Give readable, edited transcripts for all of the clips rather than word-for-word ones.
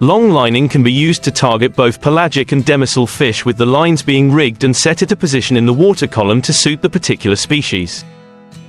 Longlining can be used to target both pelagic and demersal fish, with the lines being rigged and set at a position in the water column to suit the particular species.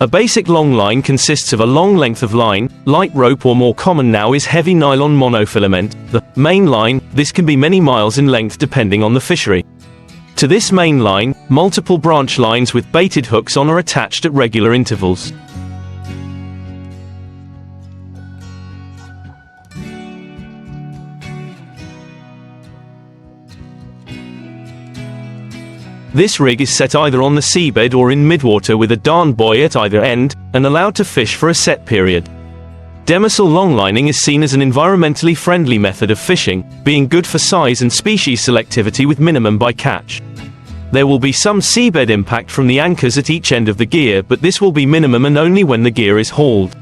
A basic longline consists of a long length of line, light rope, or more common now is heavy nylon monofilament, the main line. This can be many miles in length depending on the fishery. To this main line, multiple branch lines with baited hooks on are attached at regular intervals. This rig is set either on the seabed or in midwater with a darn buoy at either end, and allowed to fish for a set period. Demersal longlining is seen as an environmentally friendly method of fishing, being good for size and species selectivity with minimum bycatch. There will be some seabed impact from the anchors at each end of the gear, but this will be minimum and only when the gear is hauled.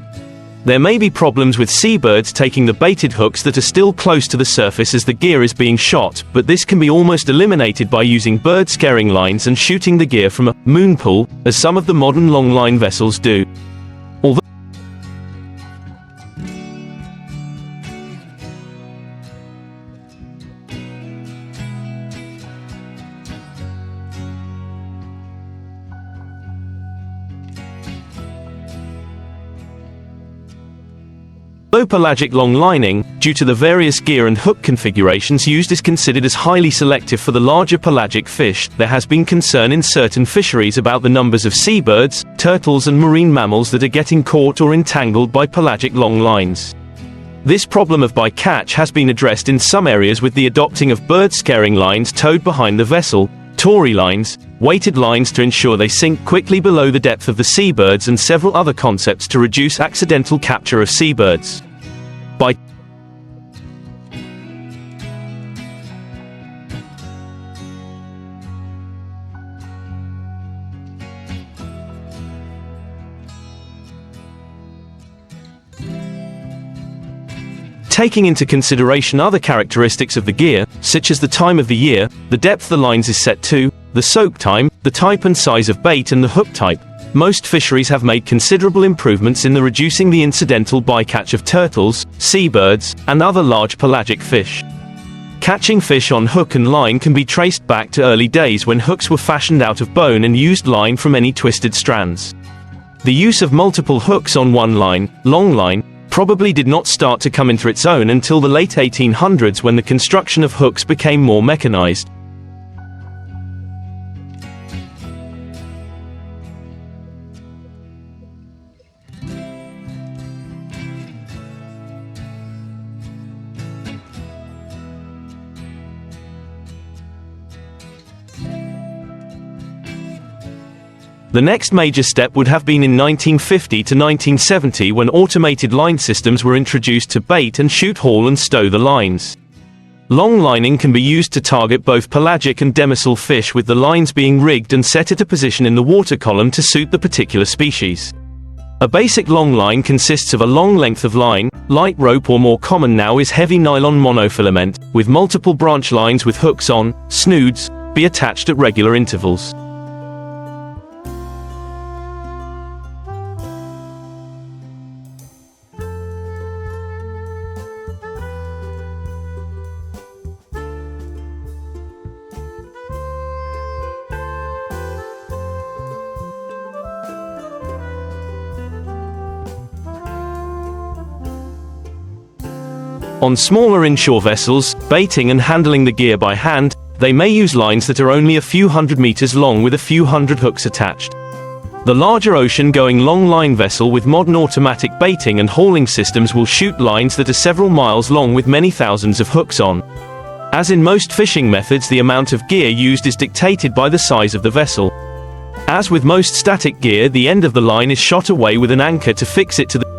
There may be problems with seabirds taking the baited hooks that are still close to the surface as the gear is being shot, but this can be almost eliminated by using bird scaring lines and shooting the gear from a moon pool, as some of the modern longline vessels do. Although pelagic longlining, due to the various gear and hook configurations used, is considered as highly selective for the larger pelagic fish, there has been concern in certain fisheries about the numbers of seabirds, turtles and marine mammals that are getting caught or entangled by pelagic long lines. This problem of bycatch has been addressed in some areas with the adopting of bird scaring lines towed behind the vessel, Tory lines, weighted lines to ensure they sink quickly below the depth of the seabirds, and several other concepts to reduce accidental capture of seabirds. By taking into consideration other characteristics of the gear, such as the time of the year, the depth the lines is set to, the soak time, the type and size of bait and the hook type, most fisheries have made considerable improvements in reducing the incidental bycatch of turtles, seabirds, and other large pelagic fish. Catching fish on hook and line can be traced back to early days when hooks were fashioned out of bone and used line from any twisted strands. The use of multiple hooks on one line, longline, probably did not start to come into its own until the late 1800s, when the construction of hooks became more mechanized. The next major step would have been in 1950 to 1970, when automated line systems were introduced to bait and shoot, haul and stow the lines. Longlining can be used to target both pelagic and demersal fish, with the lines being rigged and set at a position in the water column to suit the particular species. A basic longline consists of a long length of line, light rope, or more common now is heavy nylon monofilament, with multiple branch lines with hooks on, snoods, be attached at regular intervals. On smaller inshore vessels, baiting and handling the gear by hand, they may use lines that are only a few hundred meters long with a few hundred hooks attached. The larger ocean-going long-line vessel with modern automatic baiting and hauling systems will shoot lines that are several miles long with many thousands of hooks on. As in most fishing methods, the amount of gear used is dictated by the size of the vessel. As with most static gear, the end of the line is shot away with an anchor to fix it to the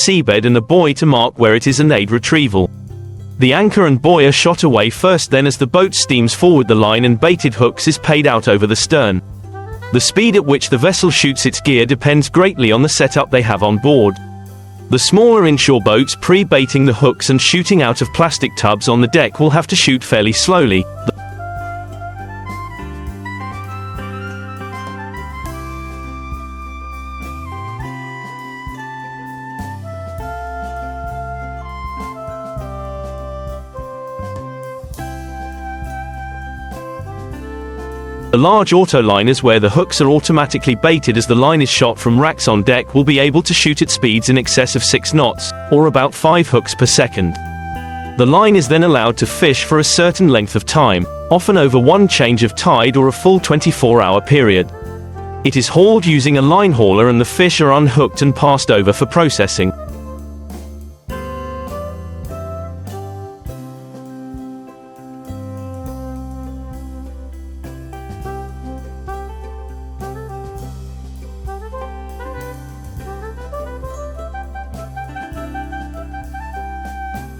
seabed, and a buoy to mark where it is and aid retrieval. The anchor and buoy are shot away first, then as the boat steams forward, the line and baited hooks is paid out over the stern. The speed at which the vessel shoots its gear depends greatly on the setup they have on board. The smaller inshore boats pre-baiting the hooks and shooting out of plastic tubs on the deck will have to shoot fairly slowly. The large autoliners where the hooks are automatically baited as the line is shot from racks on deck will be able to shoot at speeds in excess of 6 knots, or about 5 hooks per second. The line is then allowed to fish for a certain length of time, often over one change of tide or a full 24-hour period. It is hauled using a line hauler and the fish are unhooked and passed over for processing.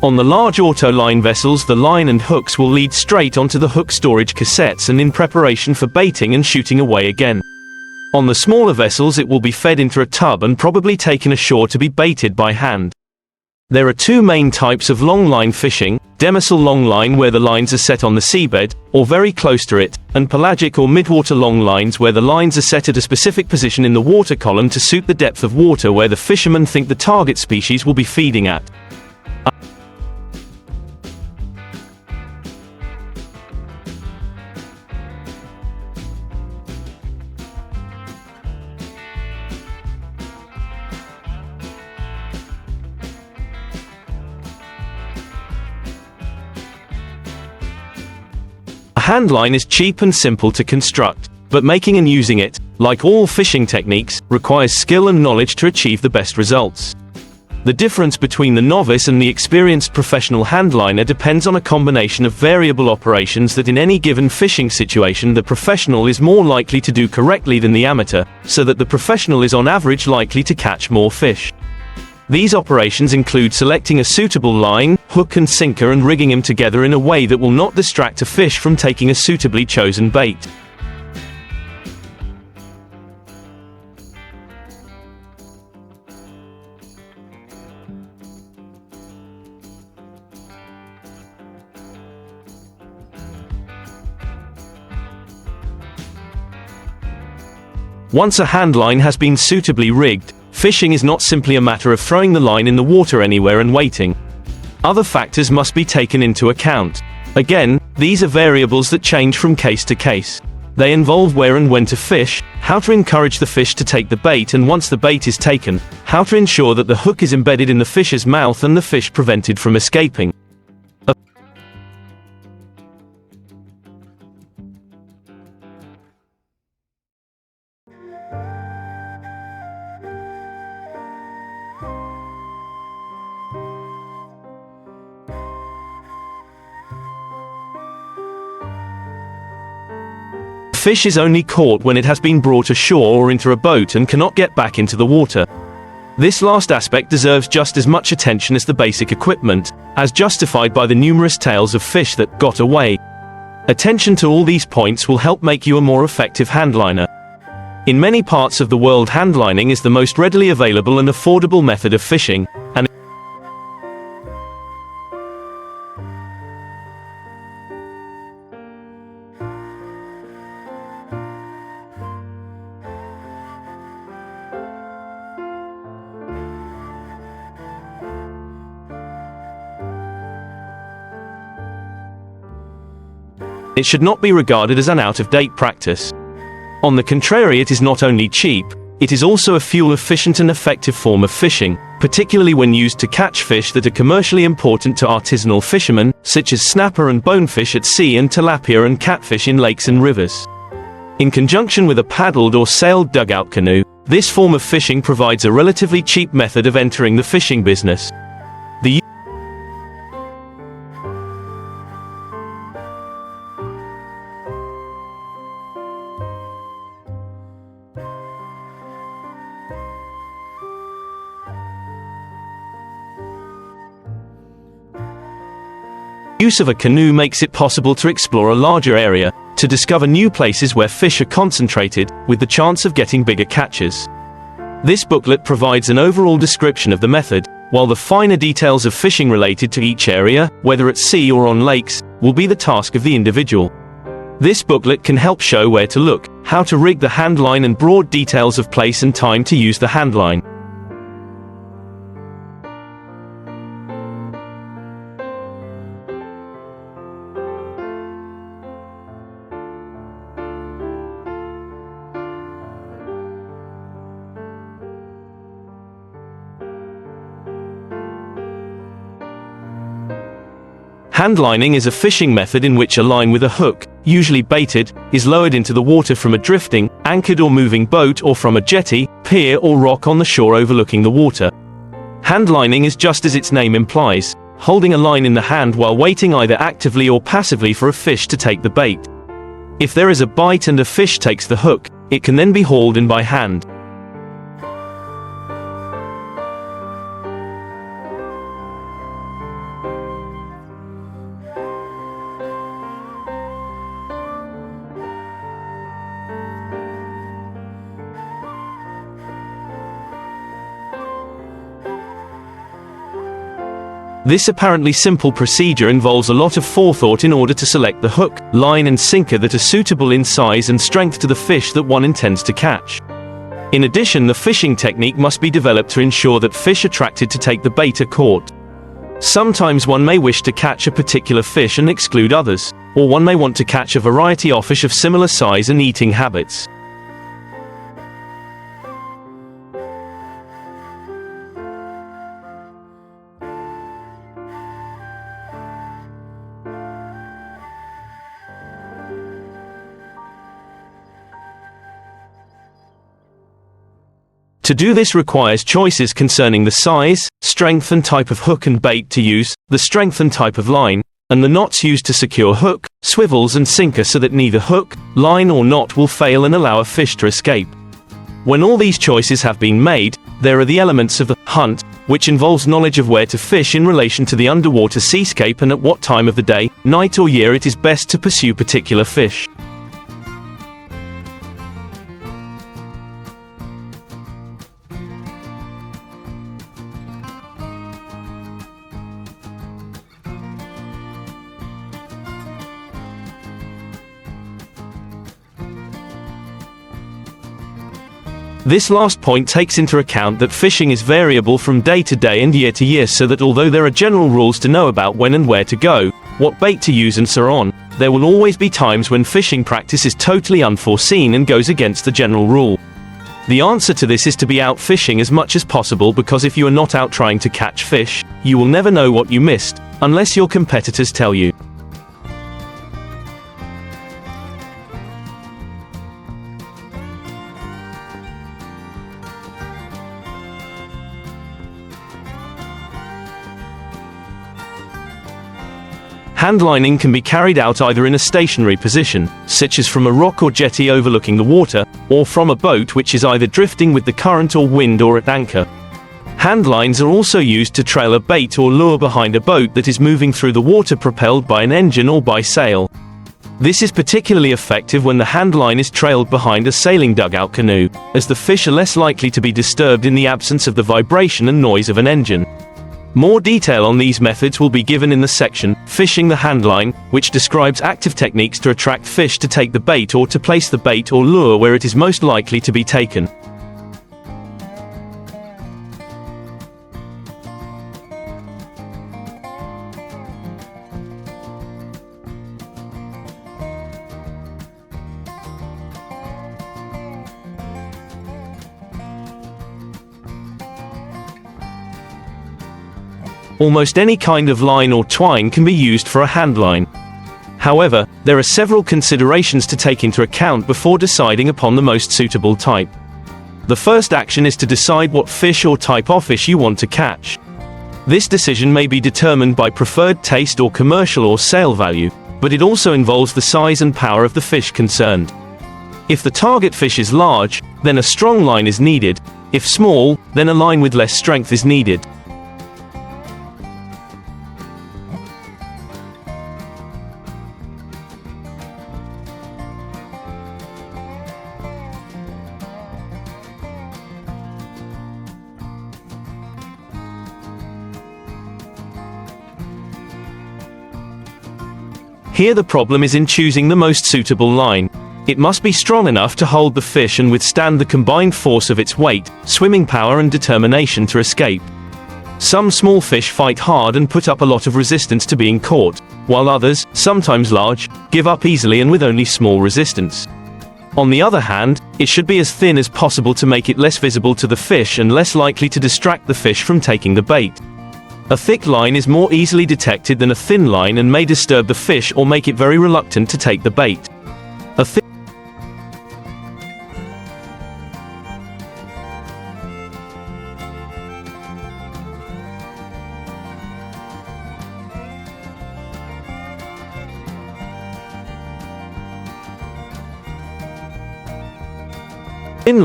On the large autoline vessels, the line and hooks will lead straight onto the hook storage cassettes and in preparation for baiting and shooting away again. On the smaller vessels it will be fed into a tub and probably taken ashore to be baited by hand. There are two main types of longline fishing: demersal longline where the lines are set on the seabed, or very close to it, and pelagic or midwater longlines where the lines are set at a specific position in the water column to suit the depth of water where the fishermen think the target species will be feeding at. A handline is cheap and simple to construct, but making and using it, like all fishing techniques, requires skill and knowledge to achieve the best results. The difference between the novice and the experienced professional handliner depends on a combination of variable operations that in any given fishing situation the professional is more likely to do correctly than the amateur, so that the professional is on average likely to catch more fish. These operations include selecting a suitable line, hook and sinker and rigging them together in a way that will not distract a fish from taking a suitably chosen bait. Once a handline has been suitably rigged, fishing is not simply a matter of throwing the line in the water anywhere and waiting. Other factors must be taken into account. Again, these are variables that change from case to case. They involve where and when to fish, how to encourage the fish to take the bait, and once the bait is taken, how to ensure that the hook is embedded in the fish's mouth and the fish prevented from escaping. Fish is only caught when it has been brought ashore or into a boat and cannot get back into the water. This last aspect deserves just as much attention as the basic equipment, as justified by the numerous tales of fish that got away. Attention to all these points will help make you a more effective handliner. In many parts of the world, handlining is the most readily available and affordable method of fishing, and it should not be regarded as an out-of-date practice. On the contrary, it is not only cheap, it is also a fuel-efficient and effective form of fishing, particularly when used to catch fish that are commercially important to artisanal fishermen, such as snapper and bonefish at sea and tilapia and catfish in lakes and rivers. In conjunction with a paddled or sailed dugout canoe, this form of fishing provides a relatively cheap method of entering the fishing business. The use of a canoe makes it possible to explore a larger area, to discover new places where fish are concentrated, with the chance of getting bigger catches. This booklet provides an overall description of the method, while the finer details of fishing related to each area, whether at sea or on lakes, will be the task of the individual. This booklet can help show where to look, how to rig the handline, and broad details of place and time to use the handline. Handlining is a fishing method in which a line with a hook, usually baited, is lowered into the water from a drifting, anchored or moving boat, or from a jetty, pier or rock on the shore overlooking the water. Handlining is just as its name implies, holding a line in the hand while waiting either actively or passively for a fish to take the bait. If there is a bite and a fish takes the hook, it can then be hauled in by hand. This apparently simple procedure involves a lot of forethought in order to select the hook, line and sinker that are suitable in size and strength to the fish that one intends to catch. In addition, the fishing technique must be developed to ensure that fish attracted to take the bait are caught. Sometimes one may wish to catch a particular fish and exclude others, or one may want to catch a variety of fish of similar size and eating habits. To do this requires choices concerning the size, strength and type of hook and bait to use, the strength and type of line, and the knots used to secure hook, swivels and sinker so that neither hook, line or knot will fail and allow a fish to escape. When all these choices have been made, there are the elements of the hunt, which involves knowledge of where to fish in relation to the underwater seascape and at what time of the day, night or year it is best to pursue particular fish. This last point takes into account that fishing is variable from day to day and year to year, so that although there are general rules to know about when and where to go, what bait to use and so on, there will always be times when fishing practice is totally unforeseen and goes against the general rule. The answer to this is to be out fishing as much as possible, because if you are not out trying to catch fish, you will never know what you missed, unless your competitors tell you. Handlining can be carried out either in a stationary position, such as from a rock or jetty overlooking the water, or from a boat which is either drifting with the current or wind or at anchor. Handlines are also used to trail a bait or lure behind a boat that is moving through the water propelled by an engine or by sail. This is particularly effective when the handline is trailed behind a sailing dugout canoe, as the fish are less likely to be disturbed in the absence of the vibration and noise of an engine. More detail on these methods will be given in the section, Fishing the Handline, which describes active techniques to attract fish to take the bait or to place the bait or lure where it is most likely to be taken. Almost any kind of line or twine can be used for a handline. However, there are several considerations to take into account before deciding upon the most suitable type. The first action is to decide what fish or type of fish you want to catch. This decision may be determined by preferred taste or commercial or sale value, but it also involves the size and power of the fish concerned. If the target fish is large, then a strong line is needed. If small, then a line with less strength is needed. Here the problem is in choosing the most suitable line. It must be strong enough to hold the fish and withstand the combined force of its weight, swimming power and determination to escape. Some small fish fight hard and put up a lot of resistance to being caught, while others, sometimes large, give up easily and with only small resistance. On the other hand, it should be as thin as possible to make it less visible to the fish and less likely to distract the fish from taking the bait. A thick line is more easily detected than a thin line and may disturb the fish or make it very reluctant to take the bait. A thin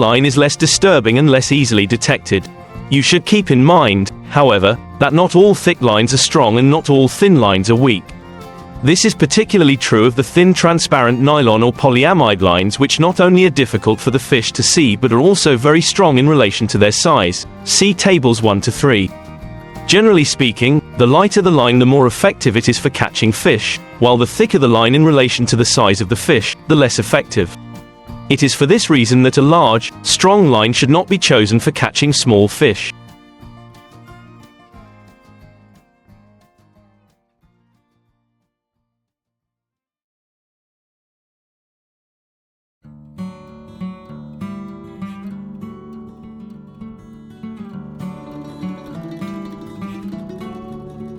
line is less disturbing and less easily detected. You should keep in mind, however, that not all thick lines are strong and not all thin lines are weak. This is particularly true of the thin transparent nylon or polyamide lines, which not only are difficult for the fish to see but are also very strong in relation to their size. See tables 1 to 3. Generally speaking, the lighter the line the more effective it is for catching fish, while the thicker the line in relation to the size of the fish, the less effective. It is for this reason that a large, strong line should not be chosen for catching small fish.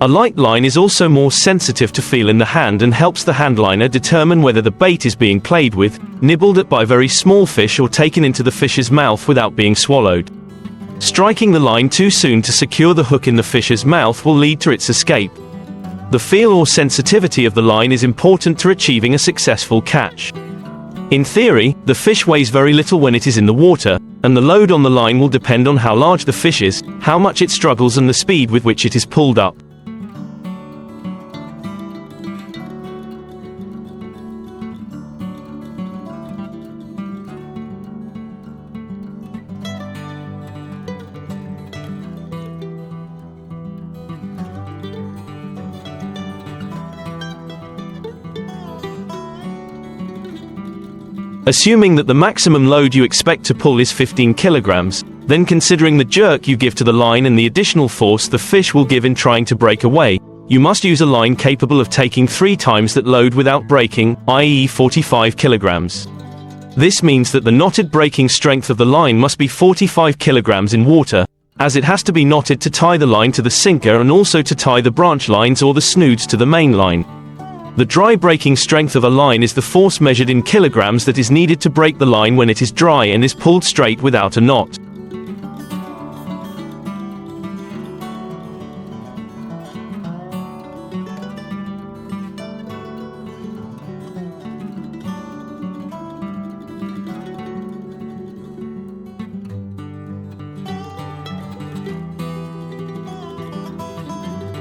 A light line is also more sensitive to feel in the hand and helps the handliner determine whether the bait is being played with, nibbled at by very small fish or taken into the fish's mouth without being swallowed. Striking the line too soon to secure the hook in the fish's mouth will lead to its escape. The feel or sensitivity of the line is important to achieving a successful catch. In theory, the fish weighs very little when it is in the water, and the load on the line will depend on how large the fish is, how much it struggles and the speed with which it is pulled up. Assuming that the maximum load you expect to pull is 15 kilograms, then considering the jerk you give to the line and the additional force the fish will give in trying to break away, you must use a line capable of taking 3 times that load without breaking, i.e. 45 kilograms. This means that the knotted breaking strength of the line must be 45 kilograms in water, as it has to be knotted to tie the line to the sinker and also to tie the branch lines or the snoods to the main line. The dry breaking strength of a line is the force measured in kilograms that is needed to break the line when it is dry and is pulled straight without a knot.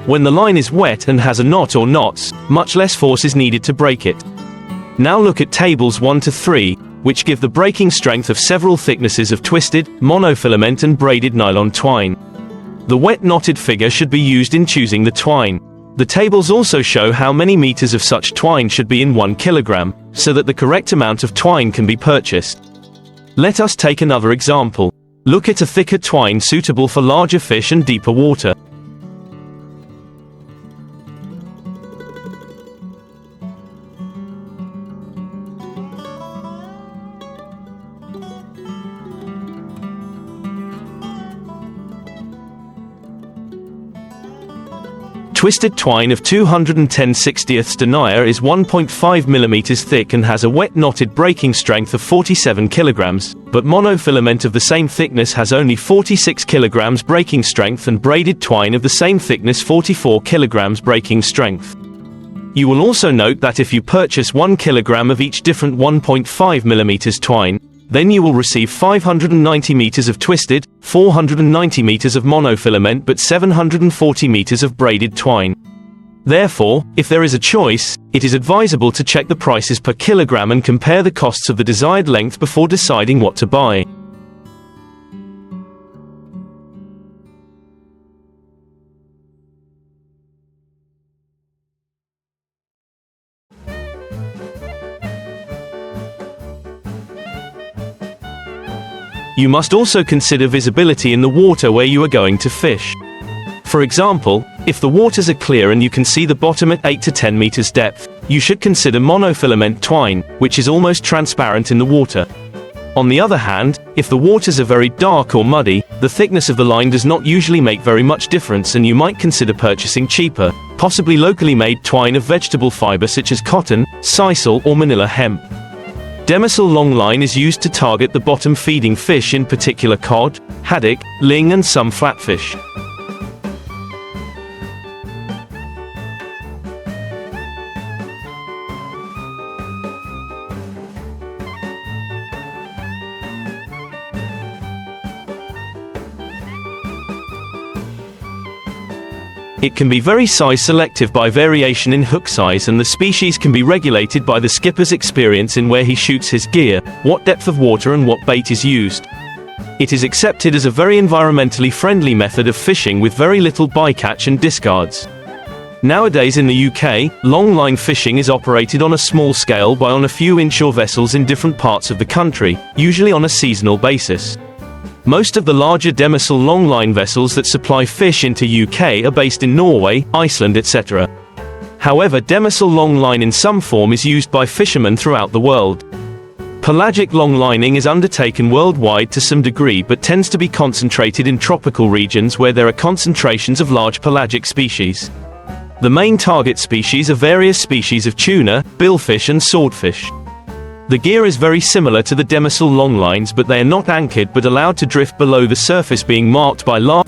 When the line is wet and has a knot or knots, much less force is needed to break it. Now look at tables 1 to 3, which give the breaking strength of several thicknesses of twisted, monofilament and braided nylon twine. The wet knotted figure should be used in choosing the twine. The tables also show how many meters of such twine should be in 1 kilogram, so that the correct amount of twine can be purchased. Let us take another example. Look at a thicker twine suitable for larger fish and deeper water. Twisted twine of 210/60 denier is 1.5 mm thick and has a wet knotted breaking strength of 47 kg, but monofilament of the same thickness has only 46 kg breaking strength and braided twine of the same thickness 44 kg breaking strength. You will also note that if you purchase 1 kg of each different 1.5 mm twine, then you will receive 590 meters of twisted, 490 meters of monofilament but 740 meters of braided twine. Therefore, if there is a choice, it is advisable to check the prices per kilogram and compare the costs of the desired length before deciding what to buy. You must also consider visibility in the water where you are going to fish. For example, if the waters are clear and you can see the bottom at 8 to 10 meters depth, you should consider monofilament twine, which is almost transparent in the water. On the other hand, if the waters are very dark or muddy, the thickness of the line does not usually make very much difference, and you might consider purchasing cheaper, possibly locally made twine of vegetable fiber such as cotton, sisal or manila hemp. Demersal longline is used to target the bottom-feeding fish, in particular cod, haddock, ling and some flatfish. It can be very size selective by variation in hook size, and the species can be regulated by the skipper's experience in where he shoots his gear, what depth of water and what bait is used. It is accepted as a very environmentally friendly method of fishing with very little bycatch and discards. Nowadays in the UK, longline fishing is operated on a small scale by on a few inshore vessels in different parts of the country, usually on a seasonal basis. Most of the larger demersal longline vessels that supply fish into UK are based in Norway, Iceland, etc. However, demersal longline in some form is used by fishermen throughout the world. Pelagic longlining is undertaken worldwide to some degree, but tends to be concentrated in tropical regions where there are concentrations of large pelagic species. The main target species are various species of tuna, billfish and swordfish. The gear is very similar to the demersal longlines, but they are not anchored but allowed to drift below the surface, being marked by large